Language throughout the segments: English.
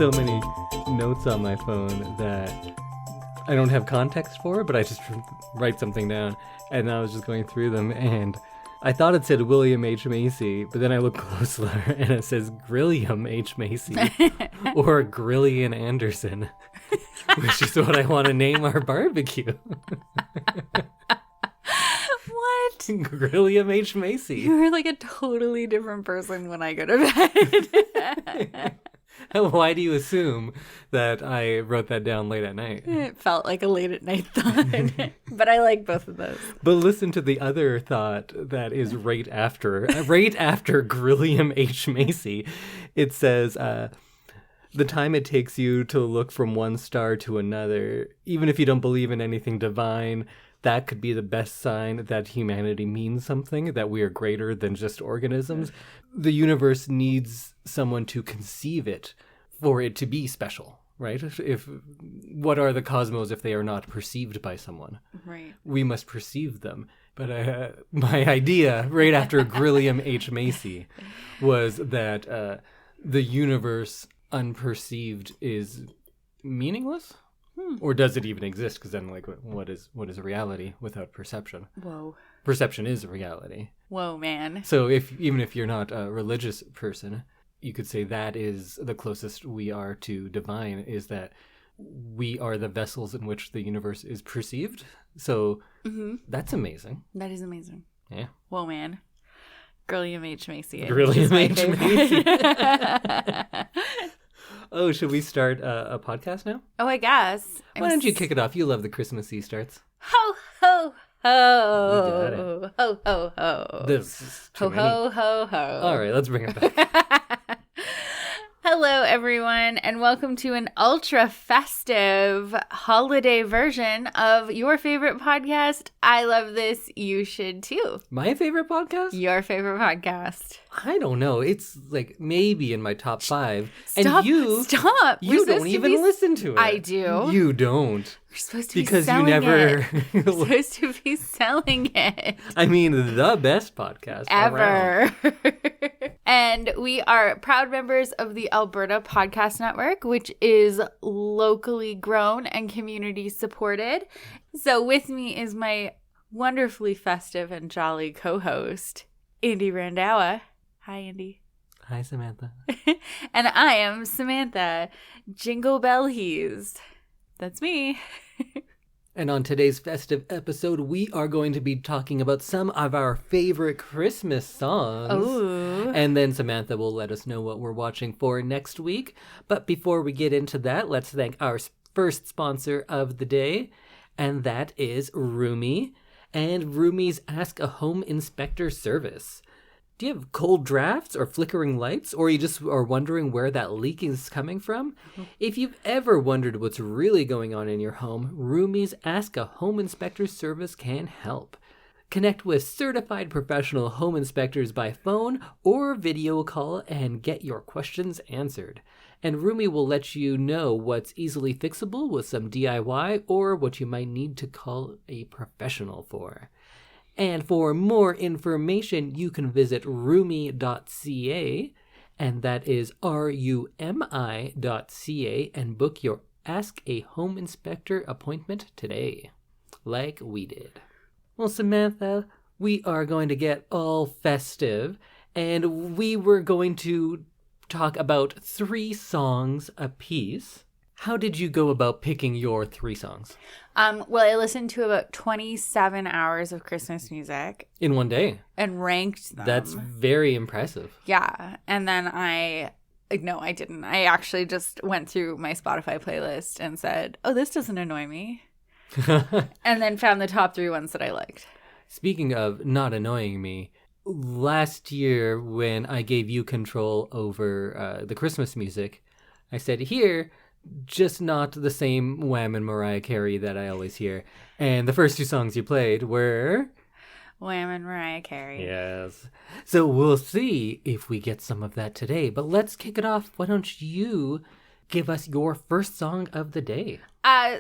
so many notes on my phone that I don't have context for, but I just write something down. And I was just going through them, and I thought it said William H. Macy, but then I looked closer, and it says Grilliam H. Macy, or Grillian Anderson, which is what I want to name our barbecue. What? Grilliam H. Macy. You're like a totally different person when I go to bed. Why do you assume that I wrote that down late at night? It felt like a late at night thought, but I like both of those. But listen to the other thought that is right after Grilliam H. Macy. It says, the time it takes you to look from one star to another, even if you don't believe in anything divine, that could be the best sign that humanity means something, that we are greater than just organisms. The universe needs someone to conceive it for it to be special, right? What are the cosmos if they are not perceived by someone? Right. We must perceive them. But my idea, right after Grilliam H. Macy, was that the universe unperceived is meaningless? Or does it even exist? Because then, like, what is reality without perception? Whoa. Perception is reality. Whoa, man. So even if you're not a religious person, you could say that is the closest we are to divine, is that we are the vessels in which the universe is perceived. So that's amazing. That is amazing. Yeah. Whoa, man. Grilliam H. Macy. Grilliam H. Macy. Oh, should we start a podcast now? Oh, I guess. Why don't you kick it off? You love the Christmassy starts. Ho, ho, ho. You got it. Ho, ho, ho. This is too Ho, many. ho, ho, ho. All right, let's bring it back. Hello, everyone, and welcome to an ultra festive holiday version of your favorite podcast. I love this. You should too. My favorite podcast? Your favorite podcast. I don't know. It's like maybe in my top 5. Stop. And you don't even listen to it. I do. You don't. We're supposed to be Because selling you never. it. We're supposed to be selling it. I mean, the best podcast ever. And we are proud members of the Alberta Podcast Network, which is locally grown and community supported. So with me is my wonderfully festive and jolly co-host, Indy Randawa. Hi, Indy. Hi, Samantha. And I am Samantha Jingle Bell Hees. That's me. And on today's festive episode, we are going to be talking about some of our favorite Christmas songs. Ooh. And then Samantha will let us know what we're watching for next week. But before we get into that, let's thank our first sponsor of the day, and that is Roomy and Roomy's Ask a Home Inspector service. Do you have cold drafts or flickering lights, or you just are wondering where that leak is coming from? If you've ever wondered what's really going on in your home, Roomy's Ask a Home Inspector service can help. Connect with certified professional home inspectors by phone or video call and get your questions answered. And Roomy will let you know what's easily fixable with some DIY or what you might need to call a professional for. And for more information, you can visit roomy.ca, and that is RUMI.ca, and book your Ask a Home Inspector appointment today, like we did. Well, Samantha, we are going to get all festive, and we were going to talk about 3 songs apiece. How did you go about picking your 3 songs? Well, I listened to about 27 hours of Christmas music. In one day? And ranked them. That's very impressive. Yeah. And then no, I didn't. I actually just went through my Spotify playlist and said, oh, this doesn't annoy me. And then found the top 3 ones that I liked. Speaking of not annoying me, last year when I gave you control over the Christmas music, I said, here, just not the same Wham and Mariah Carey that I always hear. And the first 2 songs you played were... Wham and Mariah Carey. Yes. So we'll see if we get some of that today. But let's kick it off. Why don't you give us your first song of the day?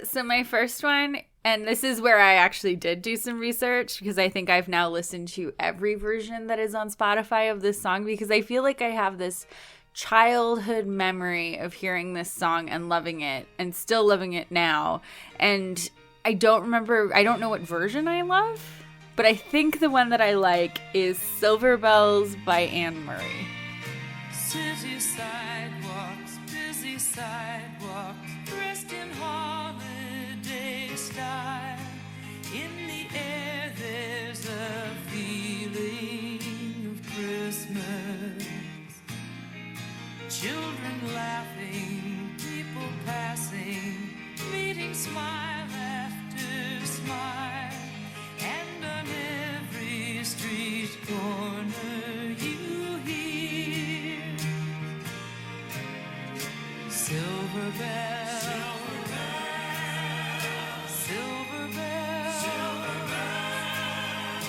So my first one, and this is where I actually did do some research, because I think I've now listened to every version that is on Spotify of this song, because I feel like I have this childhood memory of hearing this song and loving it and still loving it now. And I don't know what version I love, but I think the one that I like is Silver Bells by Anne Murray. City sidewalks, busy sidewalks, dressed in holiday style. In the air there's a feeling of Christmas. Children laughing, people passing, meeting smile after smile. And on every street corner you hear silver bells, silver bells, silver bells, silver bells.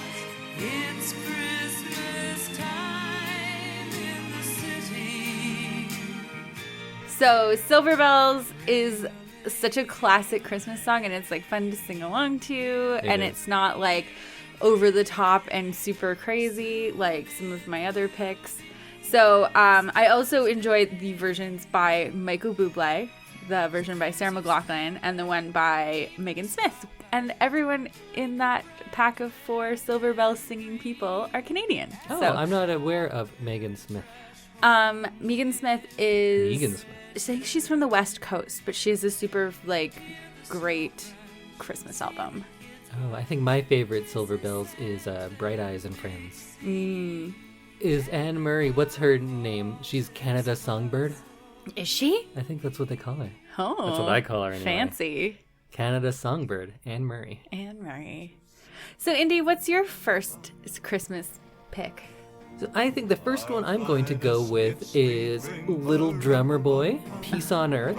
It's Christmas time in the city. So Silver Bells is such a classic Christmas song, and it's like fun to sing along to, and it's not like over the top and super crazy like some of my other picks. So I also enjoyed the versions by Michael Bublé, the version by Sarah McLachlan, and the one by Megan Smith. And everyone in that pack of 4 Silver Bells singing people are Canadian. Oh, so, I'm not aware of Megan Smith. Megan Smith is... Megan Smith. I think she's from the West Coast, but she has a super, like, great Christmas album. Oh, I think my favorite Silver Bells is Bright Eyes and Friends. Is Anne Murray, what's her name? She's Canada Songbird? Is she? I think that's what they call her. Oh. That's what I call her anyway. Fancy. Canada Songbird, Anne Murray. Anne Murray. So, Indy, what's your first Christmas pick? So I think the first one I'm going to go with is Little Drummer Boy, Peace on Earth,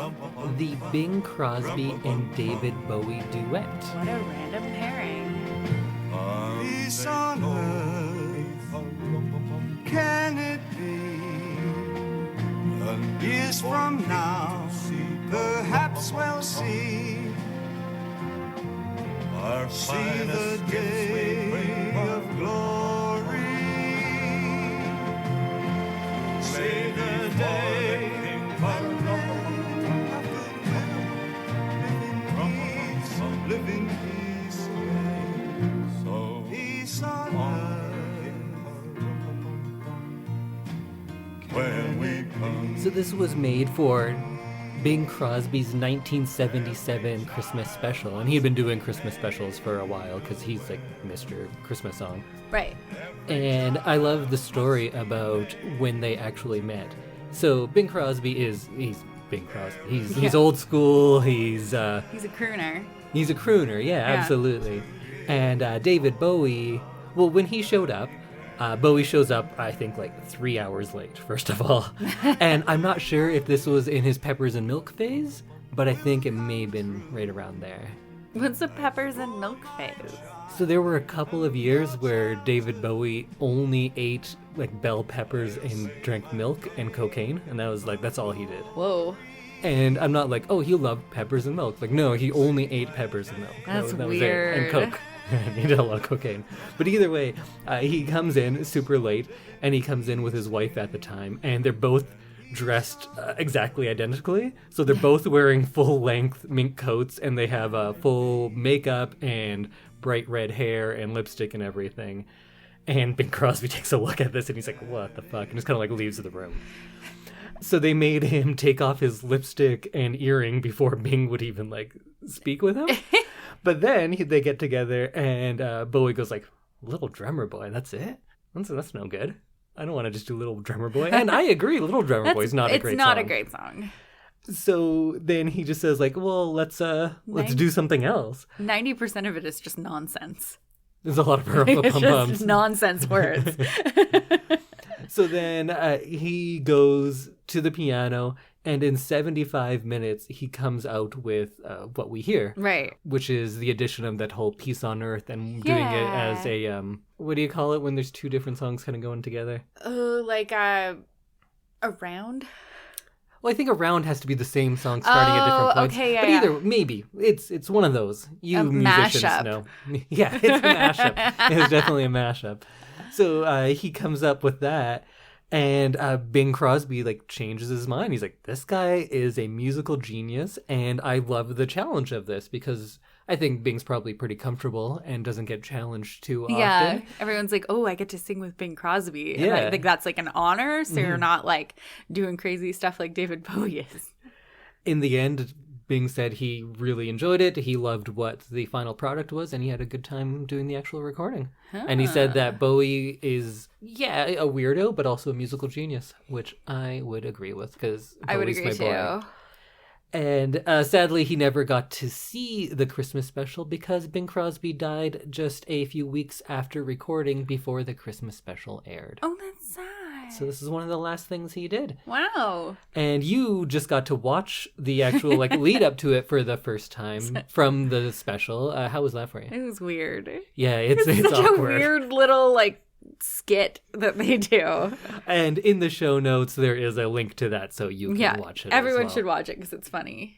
the Bing Crosby and David Bowie duet. What a random pairing. Peace on earth, can it be? And years from now, perhaps we'll see the day of glory. Say the day live in peace, so peace on earth when we come. So this was made for Bing Crosby's 1977 Christmas special, and he had been doing Christmas specials for a while because he's like Mr. Christmas song. Right. And I love the story about when they actually met. So Bing Crosby he's Bing Crosby. He's old school. He's a crooner. He's a crooner, yeah, absolutely. And David Bowie, well, when he showed up, Bowie shows up, I think, like 3 hours late, first of all. And I'm not sure if this was in his Peppers and Milk phase, but I think it may have been right around there. What's the Peppers and Milk phase? So there were a couple of years where David Bowie only ate like bell peppers and drank milk and cocaine, and that's all he did. Whoa. And I'm not like, oh, he loved peppers and milk. Like, no, he only ate peppers and milk. That's that weird. Was it. And Coke. He did a lot of cocaine. But either way, he comes in super late, and he comes in with his wife at the time, and they're both dressed exactly identically. So they're both wearing full-length mink coats, and they have full makeup and bright red hair and lipstick and everything. And Bing Crosby takes a look at this, and he's like, what the fuck? And just kind of like leaves the room. So they made him take off his lipstick and earring before Bing would even like speak with him. But then they get together, and Bowie goes like, Little Drummer Boy, that's it? That's no good. I don't want to just do Little Drummer Boy. And I agree, Little Drummer Boy is not a great song. It's not a great song. So then he just says like, well, let's do something else. 90% of it is just nonsense. There's a lot of It's just nonsense words. So then he goes to the piano, and in 75 minutes, he comes out with what we hear. Right. Which is the addition of that whole Peace on Earth and doing it as a, what do you call it when there's two different songs kind of going together? Like a round? Well, I think Around has to be the same song starting at different points. Okay, but either, maybe. It's one of those. You musicians mashup. know. Yeah, it's a mashup. It's definitely a mashup. So he comes up with that, And Bing Crosby like changes his mind. He's like, this guy is a musical genius, and I love the challenge of this because I think Bing's probably pretty comfortable and doesn't get challenged too often. Yeah, everyone's like, oh, I get to sing with Bing Crosby. And Yeah. I think that's like an honor, so you're not like doing crazy stuff like David Bowie is. In the end, Bing said he really enjoyed it. He loved what the final product was, and he had a good time doing the actual recording. And he said that Bowie is, a weirdo, but also a musical genius, which I would agree with because I would agree too. And sadly, he never got to see the Christmas special because Bing Crosby died just a few weeks after recording before the Christmas special aired. Oh, that's sad. So this is one of the last things he did. Wow. And you just got to watch the actual lead up to it for the first time from the special. How was that for you? It was weird. Yeah, it's Such awkward. a weird little skit that they do. And in the show notes, there is a link to that, so you can watch it. Everyone as well. should watch it because it's funny.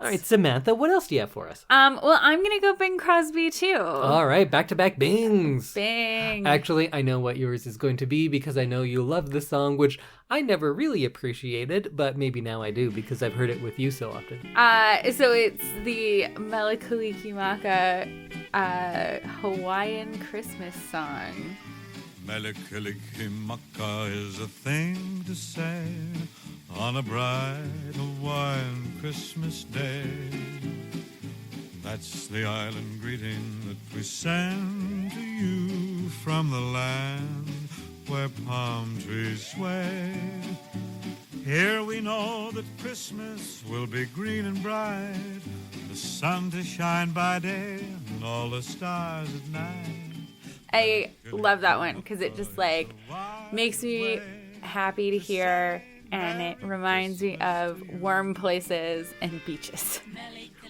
All right, Samantha, what else do you have for us? Well, I'm gonna go Bing Crosby too. All right, back-to-back Bings. Bing. Actually, I know what yours is going to be because I know you love the song, which I never really appreciated, but maybe now I do because I've heard it with you so often. So it's the Melikalikimaka Hawaiian Christmas song. Melikalikimaka is a thing to say on a bright Hawaiian Christmas day. That's the island greeting that we send to you from the land where palm trees sway. Here we know that Christmas will be green and bright, the sun to shine by day and all the stars at night. I love that one because it just makes me happy to hear, and it reminds me of warm places and beaches.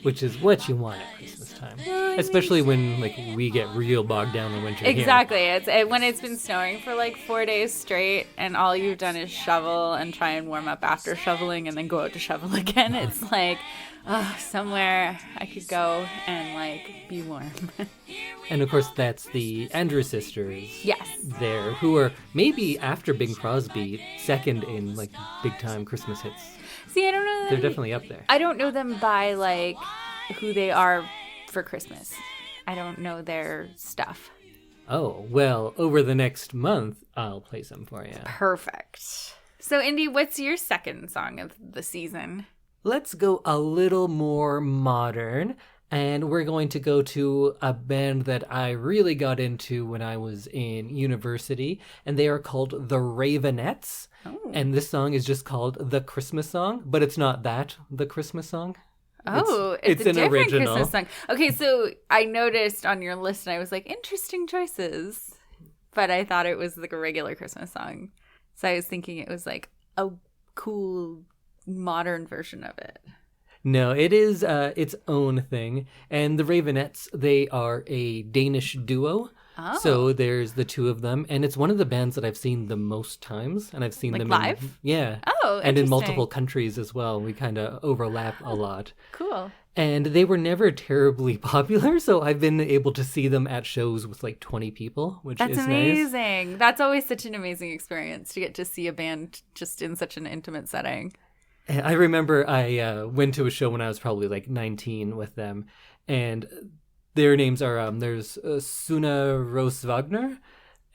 Which is what you want at Christmas time. Especially when we get real bogged down in winter. Exactly. It's when it's been snowing for 4 days straight and all you've done is shovel and try and warm up after shoveling and then go out to shovel again. It's somewhere I could go and be warm. And of course that's the Andrews sisters. Yes. There, who are maybe after Bing Crosby second in big time Christmas hits. See, I don't know. They're definitely up there. I don't know them by who they are for Christmas. I don't know their stuff. Oh, well, over the next month, I'll play some for you. Perfect. So, Indy, what's your second song of the season? Let's go a little more modern, and we're going to go to a band that I really got into when I was in university, and they are called the Raveonettes. Oh. And this song is just called The Christmas Song, but it's not the Christmas song. Oh, it's a an different original Christmas song. Okay, so I noticed on your list, and I was like, interesting choices. But I thought it was a regular Christmas song. So I was thinking it was a cool modern version of it. No, it is its own thing. And the Raveonettes, they are a Danish duo. Oh. So there's the two of them. And it's one of the bands that I've seen the most times. And I've seen them live? Yeah. Oh, and in interesting. multiple countries as well. We kind of overlap a lot. Cool. And they were never terribly popular. So I've been able to see them at shows with 20 people, which That's is nice. amazing. That's always such an amazing experience to get to see a band just in such an intimate setting. I remember I went to a show when I was probably 19 with them, and their names are there's Suna Rose Wagner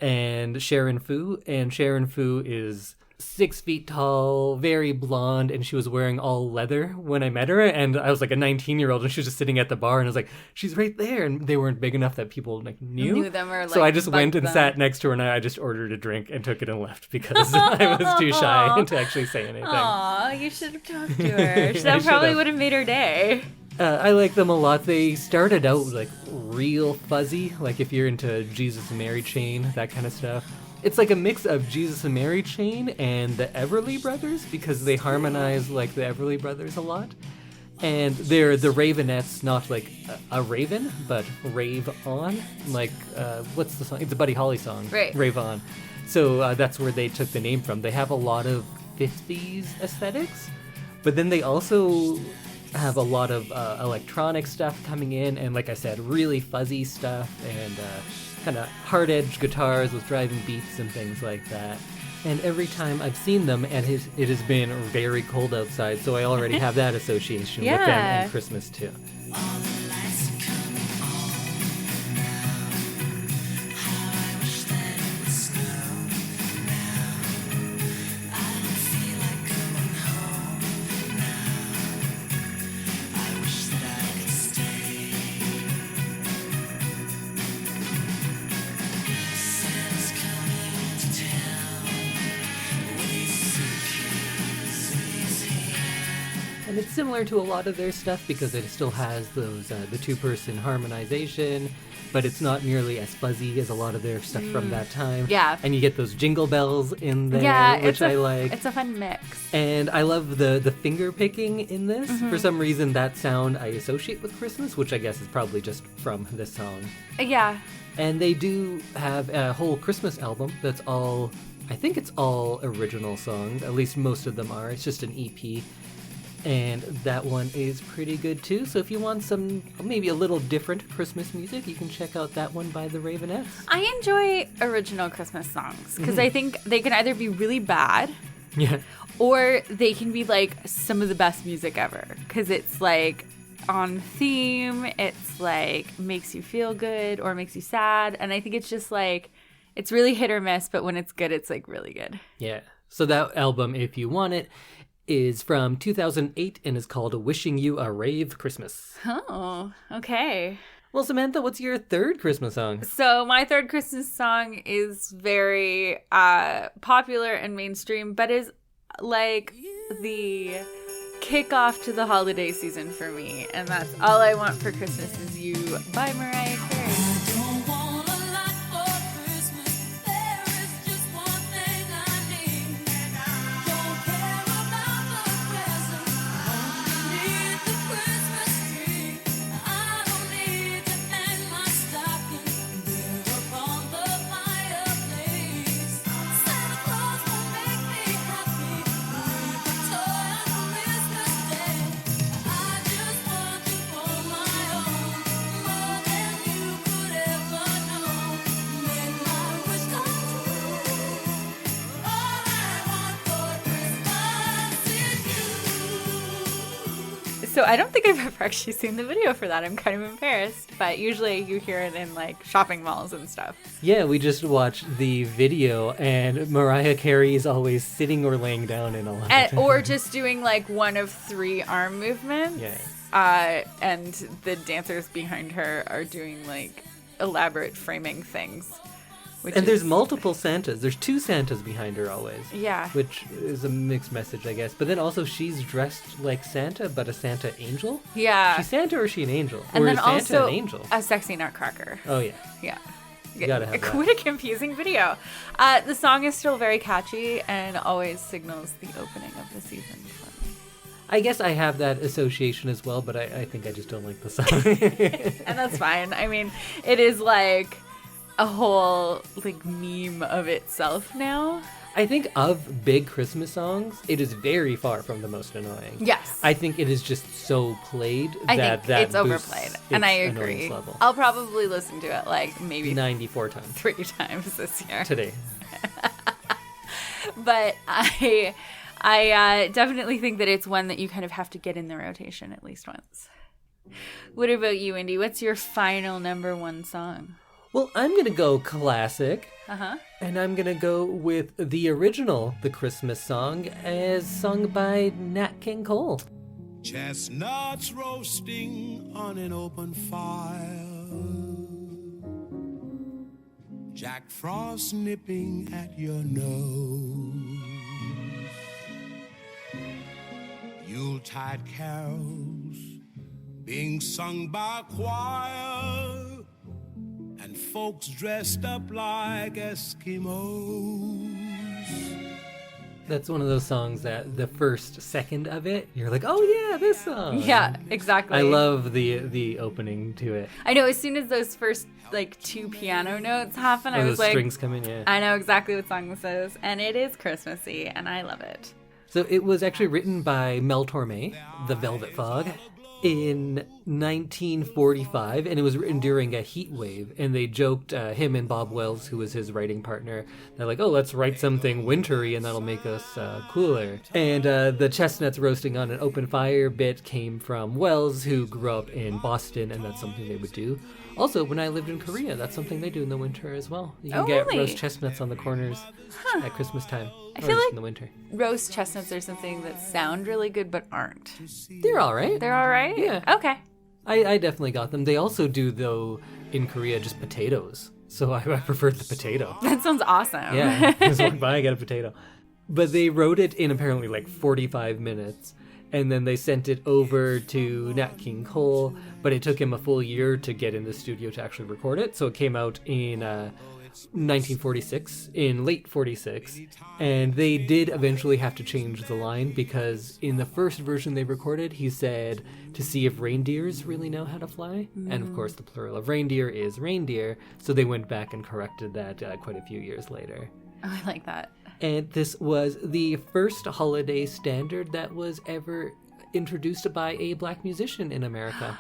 and Sharon Fu, and Sharon Fu is 6 feet tall, very blonde, and she was wearing all leather when I met her, and I was a 19-year-old, and she was just sitting at the bar, and I was like, she's right there, and they weren't big enough that people knew them or so I just went and bugged them. sat next to her, and I just ordered a drink and took it and left because I was too shy to actually say anything. Aw, you should have talked to her. That probably would have made her day. I like them a lot. They started out real fuzzy, if you're into Jesus and Mary Chain, that kind of stuff. It's a mix of Jesus and Mary Chain and the Everly Brothers because they harmonize the Everly Brothers a lot. And they're the Raveonettes, not a raven, but rave on. What's the song? It's a Buddy Holly song. Right. Rave on. So that's where they took the name from. They have a lot of 50s aesthetics, but then they also have a lot of electronic stuff coming in, and like I said, really fuzzy stuff, and kind of hard-edged guitars with driving beats and things like that. And every time I've seen them, and it has been very cold outside, so I already have that association with them and Christmas too. And it's similar to a lot of their stuff because it still has those the two-person harmonization, but it's not nearly as fuzzy as a lot of their stuff from that time. Yeah. And you get those jingle bells in there, which I like. It's a fun mix. And I love the finger picking in this. For some reason, that sound I associate with Christmas, which I guess is probably just from this song. Yeah. And they do have a whole Christmas album that's all, I think it's all original songs. At least most of them are. It's just an EP. And that one is pretty good too. So if you want some maybe a little different Christmas music, you can check out that one by the Raveonettes. I enjoy original Christmas songs because I think they can either be really bad Yeah. or they can be like some of the best music ever because it's like on theme, it's like makes you feel good or makes you sad. And I think it's just like, it's really hit or miss, but when it's good, it's like really good. Yeah. So that album, if you want it, is from 2008 and is called Wishing You a Rave Christmas. Oh, okay. Well, Samantha, what's your third Christmas song? So my third Christmas song is very popular and mainstream, but is like the kickoff to the holiday season for me. And that's All I Want for Christmas Is You by Mariah Carey. So I don't think I've ever actually seen the video for that. I'm kind of embarrassed, but usually you hear it in like shopping malls and stuff. Yeah, we just watched the video, and Mariah Carey is always sitting or laying down in a lot. Or just doing like one of 3 arm movements. Yeah. And the dancers behind her are doing like elaborate framing things. And there's multiple Santas. There's 2 Santas behind her always. Yeah. Which is a mixed message, I guess. But then also she's dressed like Santa, but a Santa angel? Yeah. She's Santa or is she an angel? And or then is Santa also an angel? a sexy nutcracker. Oh, yeah. Yeah. You gotta have that. Quite a confusing video. The song is still very catchy and always signals the opening of the season for me. I guess I have that association as well, but I think I just don't like the song. And that's fine. I mean, it is like a whole like meme of itself now. I think of big Christmas songs, it is very far from the most annoying. Yes. I think it is just so played I that think that it's overplayed. boosts And its I agree. annoyance level. I'll probably listen to it like maybe 94 times 3 times this year. today. But I definitely think that it's one that you kind of have to get in the rotation at least once. What about you, Indy? What's your final number 1 song? Well, I'm going to go classic. Uh-huh. And I'm going to go with the original The Christmas Song as sung by Nat King Cole. Chestnuts roasting on an open fire, Jack Frost nipping at your nose, Yuletide carols being sung by a choir, and folks dressed up like Eskimos. That's one of those songs that the first second of it, you're like, oh yeah, this song. Yeah, exactly. I love the opening to it. I know, as soon as those first like 2 piano notes happen, I Or was those like, strings come in, yeah. I know exactly what song this is, and it is Christmassy, and I love it. So it was actually written by Mel Torme, The Velvet Fog, in 1945, and it was written during a heat wave. And they joked, him and Bob Wells, who was his writing partner, they're like, oh, let's write something wintry and that'll make us cooler. And the chestnuts roasting on an open fire bit came from Wells, who grew up in Boston, and that's something they would do. Also, when I lived in Korea, that's something they do in the winter as well. You can get really? roast chestnuts on the corners at Christmas time. I feel just like in the winter. roast chestnuts are something that sound really good but aren't. They're all right. They're all right? Yeah. Okay. I definitely got them. They also do, though, in Korea, just potatoes. So I preferred the potato. That sounds awesome. Yeah, just walk by, I get a potato. But they wrote it in apparently like 45 minutes. And then they sent it over to Nat King Cole, but it took him a full year to get in the studio to actually record it. So it came out in 1946, in late 46. And they did eventually have to change the line because in the first version they recorded, he said to see if reindeers really know how to fly. And of course, the plural of reindeer is reindeer. So they went back and corrected that quite a few years later. Oh, I like that. And this was the first holiday standard that was ever introduced by a black musician in America.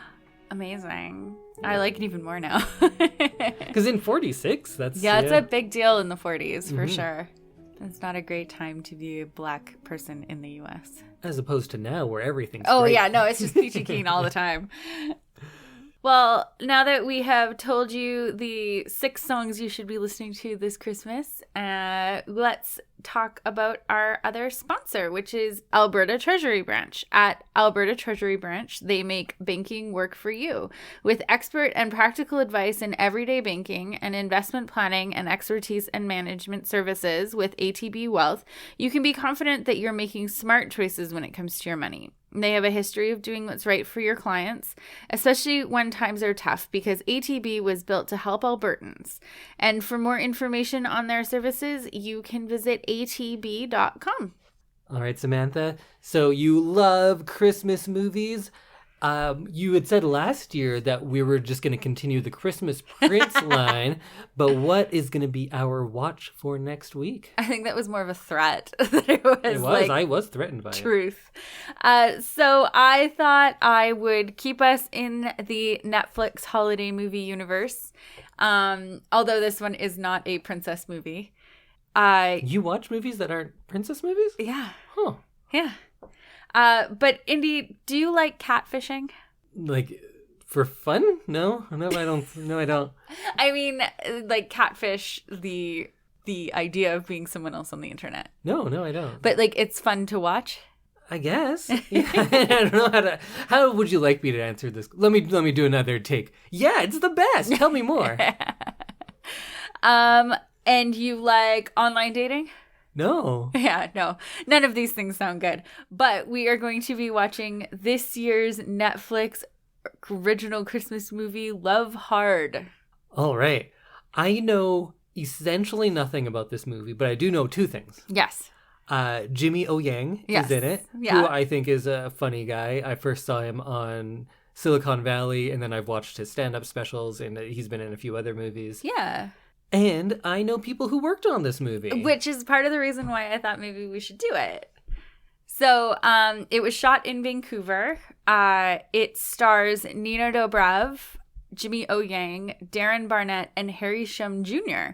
Amazing. I like it even more now. Because in 46, that's... Yeah, it's a big deal in the 40s, for sure. It's not a great time to be a black person in the U.S. As opposed to now, where everything's Oh, great. yeah, no, it's just peachy keen all the time. Well, now that we have told you the 6 songs you should be listening to this Christmas, let's talk about our other sponsor, which is Alberta Treasury Branch. At Alberta Treasury Branch, they make banking work for you. With expert and practical advice in everyday banking and investment planning and expertise and management services with ATB Wealth, you can be confident that you're making smart choices when it comes to your money. They have a history of doing what's right for your clients, especially when times are tough, because ATB was built to help Albertans. And for more information on their services, you can visit atb.com. All right, Samantha. So you love Christmas movies. You had said last year that we were just going to continue the Christmas Prince line, but what is going to be our watch for next week? I think that was more of a threat than it was. Like, I was threatened by truth. So I thought I would keep us in the Netflix holiday movie universe, although this one is not a princess movie. You watch movies that aren't princess movies? Yeah. Huh. Yeah. But Indy, do you like catfishing? Like, for fun? No, I don't. No, I don't. I mean, like catfish, the idea of being someone else on the internet. No, I don't. But like, it's fun to watch. I guess. Yeah, I don't know how would you like me to answer this? Let me do another take. Yeah, it's the best. Tell me more. And you like online dating? No. Yeah, no. None of these things sound good. But we are going to be watching this year's Netflix original Christmas movie, Love Hard. All right. I know essentially nothing about this movie, but I do know 2 things. Yes. Jimmy O Yang Yes. is in it, Yeah. who I think is a funny guy. I first saw him on Silicon Valley, and then I've watched his stand-up specials, and he's been in a few other movies. Yeah. And I know people who worked on this movie. Which is part of the reason why I thought maybe we should do it. So it was shot in Vancouver. It stars Nina Dobrev, Jimmy O Yang, Darren Barnett, and Harry Shum Jr.,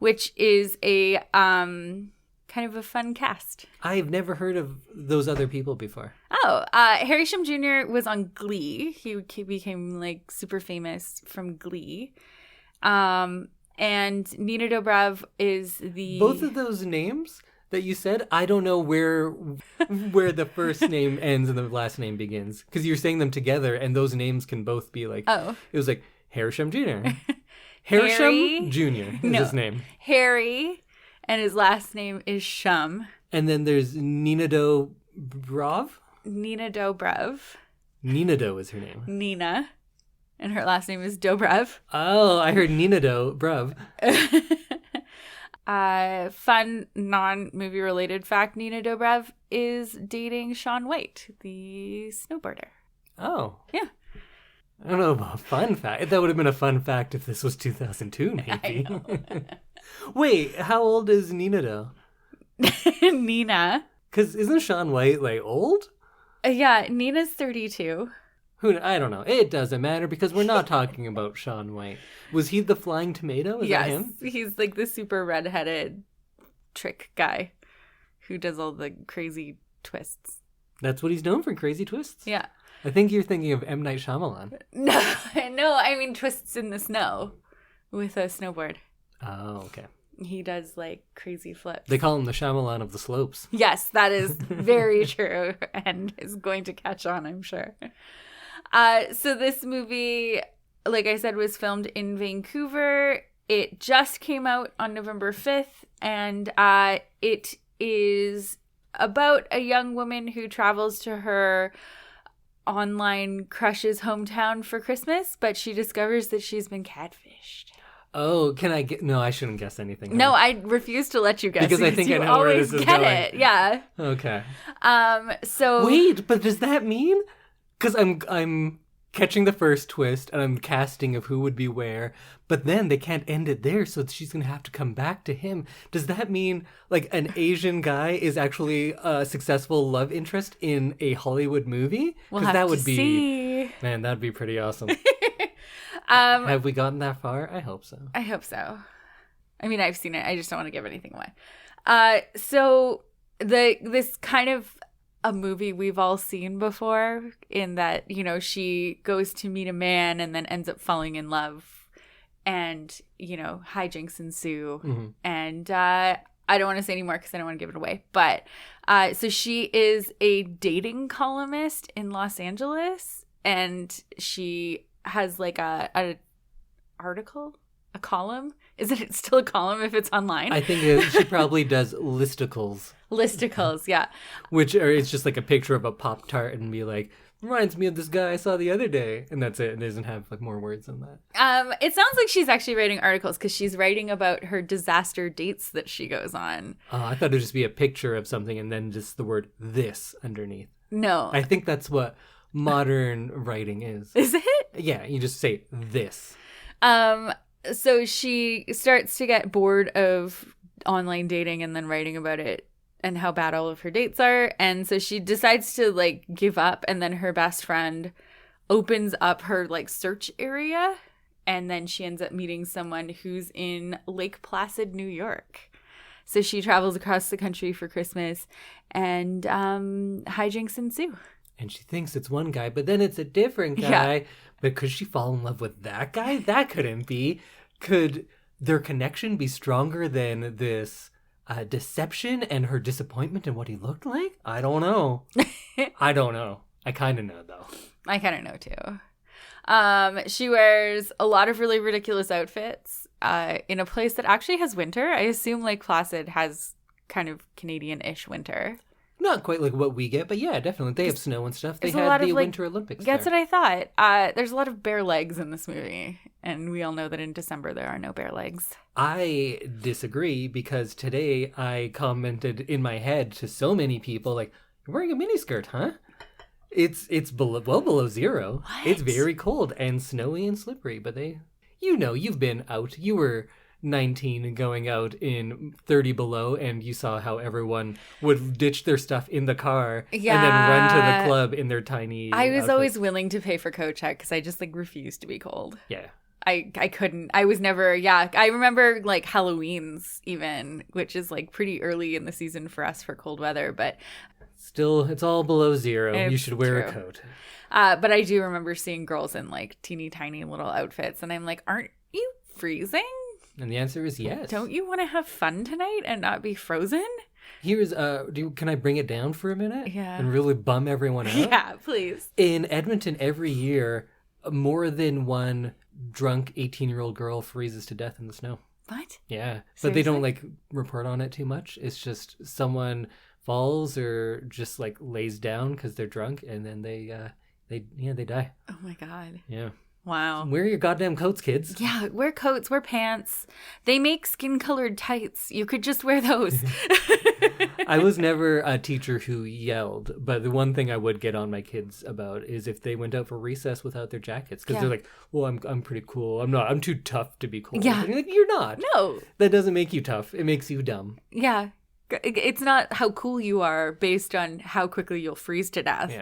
which is a kind of a fun cast. I've never heard of those other people before. Oh, Harry Shum Jr. was on Glee. He became like super famous from Glee. And Nina Dobrev is the... Both of those names that you said, I don't know where the first name ends and the last name begins. Because you're saying them together, and those names can both be like... Oh. It was like Harry-Shum Jr. Harry-Shum Jr. is his name. Harry, and his last name is Shum. And then there's Nina Dobrev? Nina Dobrev. Nina Do is her name. Nina. And her last name is Dobrev. Oh, I heard Nina Dobrev. Fun non-movie related fact, Nina Dobrev is dating Shaun White, the snowboarder. Oh. Yeah. I don't know about a fun fact. That would have been a fun fact if this was 2002, maybe. I know. Wait, how old is Nina Do? Nina. Because isn't Shaun White, like, old? Yeah, Nina's 32. I don't know. It doesn't matter because we're not talking about Shaun White. Was he the flying tomato? Is that him? He's like the super redheaded trick guy who does all the crazy twists. That's what he's known for, crazy twists? Yeah. I think you're thinking of M. Night Shyamalan. No, I mean twists in the snow with a snowboard. Oh, okay. He does like crazy flips. They call him the Shyamalan of the slopes. Yes, that is very true and is going to catch on, I'm sure. So this movie, like I said, was filmed in Vancouver. It just came out on November 5th, and it is about a young woman who travels to her online crush's hometown for Christmas, but she discovers that she's been catfished. Oh, can I get... No, I shouldn't guess anything. No, I refuse to let you guess. Because I think I you know where always this is get going. it. Yeah. Okay. So Wait, but does that mean... Because I'm catching the first twist, and I'm casting of who would be where, but then they can't end it there, so she's going to have to come back to him. Does that mean, like, an Asian guy is actually a successful love interest in a Hollywood movie? we'll Because have that to would be... see. Man, that'd be pretty awesome. Have we gotten that far? I hope so. I hope so. I mean, I've seen it. I just don't want to give anything away. So this kind of a movie we've all seen before, in that, you know, she goes to meet a man and then ends up falling in love, and, you know, hijinks ensue. Mm-hmm. And I don't want to say any more because I don't want to give it away. But so she is a dating columnist in Los Angeles, and she has like a article, a column. Isn't it still a column if it's online? I think she probably does listicles. Listicles, yeah. Which are, it's just like a picture of a Pop-Tart and be like, reminds me of this guy I saw the other day. And that's it. It doesn't have like more words than that. It sounds like she's actually writing articles because she's writing about her disaster dates that she goes on. I thought it would just be a picture of something and then just the word this underneath. No. I think that's what modern writing is. Is it? Yeah, you just say this. So she starts to get bored of online dating and then writing about it and how bad all of her dates are. And so she decides to like give up. And then her best friend opens up her like search area. And then she ends up meeting someone who's in Lake Placid, New York. So she travels across the country for Christmas, and hijinks ensue. And she thinks it's one guy, but then it's a different guy. Yeah. But could she fall in love with that guy? That couldn't be. Could their connection be stronger than this deception and her disappointment in what he looked like? I don't know. I don't know. I kind of know, though. I kind of know, too. She wears a lot of really ridiculous outfits in a place that actually has winter. I assume Lake Placid has kind of Canadian-ish winter. Not quite like what we get, but yeah, definitely. They have snow and stuff. They There's a lot had the of, like, Winter Olympics That's there. what I thought. There's a lot of bare legs in this movie, and we all know that in December there are no bare legs. I disagree because today I commented in my head to so many people, like, you're wearing a miniskirt, huh? It's well below zero. What? It's very cold and snowy and slippery, but you've been out. You were 19 and going out in 30 below, and you saw how everyone would ditch their stuff in the car and then run to the club in their tiny I was outfits. always willing to pay for coat check because I just like refused to be cold. Yeah. I couldn't. I was never, I remember like Halloween's even, which is like pretty early in the season for us for cold weather, but Still, it's all below zero. You It's should wear a true. coat. but I do remember seeing girls in like teeny tiny little outfits, and I'm like, aren't you freezing? And the answer is yes. Don't you want to have fun tonight and not be frozen? Here's can I bring it down for a minute? Yeah. And really bum everyone out? Yeah, please. In Edmonton every year, more than one drunk 18-year-old girl freezes to death in the snow. What? Yeah. But they don't Seriously? like report on it too much. It's just someone falls or just like lays down because they're drunk, and then they die. Oh my God. Yeah. Wow. Wear your goddamn coats, kids. Yeah, wear coats, wear pants. They make skin-colored tights. You could just wear those. I was never a teacher who yelled, but the one thing I would get on my kids about is if they went out for recess without their jackets, because Yeah. they're like, "Well, I'm pretty cool. I'm too tough to be cool." Yeah. And you're like, you're not. No. That doesn't make you tough. It makes you dumb. Yeah. It's not how cool you are based on how quickly you'll freeze to death.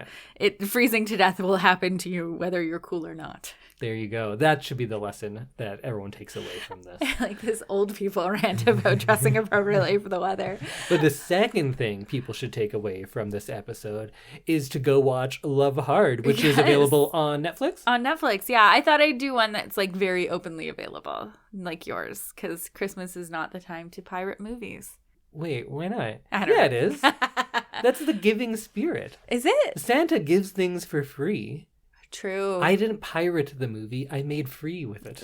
Yeah. Freezing to death will happen to you whether you're cool or not. There you go. That should be the lesson that everyone takes away from this. Like this old people rant about dressing appropriately for the weather. But the second thing people should take away from this episode is to go watch Love Hard, which is available on Netflix. On Netflix, yeah. I thought I'd do one that's like very openly available, like yours, because Christmas is not the time to pirate movies. Wait, why not? I don't know. It is. That's the giving spirit. Is it? Santa gives things for free. True. I didn't pirate the movie. I made free with it.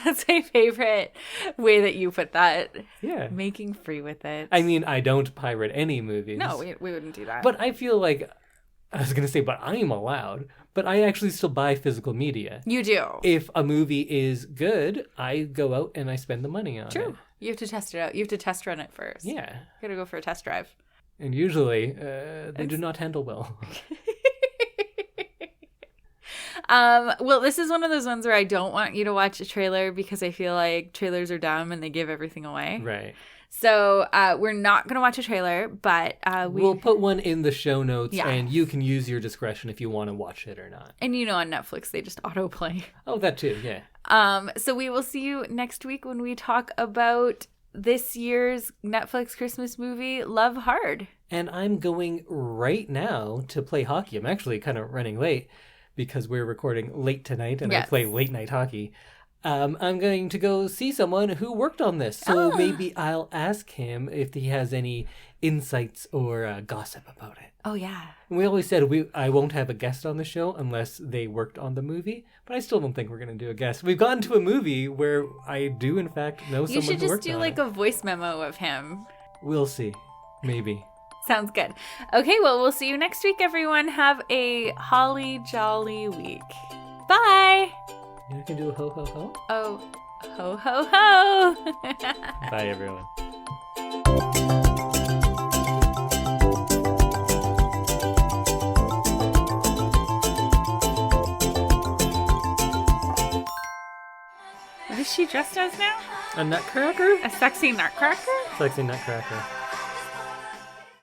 That's my favorite way that you put that. Yeah. Making free with it. I mean, I don't pirate any movies. No, we wouldn't do that. But I feel like, I was going to say, but I'm allowed. But I actually still buy physical media. You do. If a movie is good, I go out and I spend the money on it. True. You have to test it out. You have to test run it first. Yeah. You gotta go for a test drive. And usually, they do not handle well. Well, this is one of those ones where I don't want you to watch a trailer because I feel like trailers are dumb and they give everything away. Right. So we're not going to watch a trailer, but we'll put one in the show notes, Yeah. and you can use your discretion if you want to watch it or not. And you know, on Netflix, they just autoplay. Oh, that too, yeah. So we will see you next week when we talk about this year's Netflix Christmas movie, Love Hard. And I'm going right now to play hockey. I'm actually kind of running late because we're recording late tonight and Yes. I play late night hockey. I'm going to go see someone who worked on this. So maybe I'll ask him if he has any insights or gossip about it. Oh, yeah. And we always said I won't have a guest on the show unless they worked on the movie, but I still don't think we're going to do a guest. We've gotten to a movie where I do, in fact, know You someone should who just worked do on like it. a voice memo of him. We'll see. Maybe. Sounds good. Okay, well, we'll see you next week, everyone. Have a holly jolly week. Bye. You can do a ho ho ho. Oh, ho ho ho. Bye, everyone. What is she dressed as now? A nutcracker? A sexy nutcracker? Sexy nutcracker.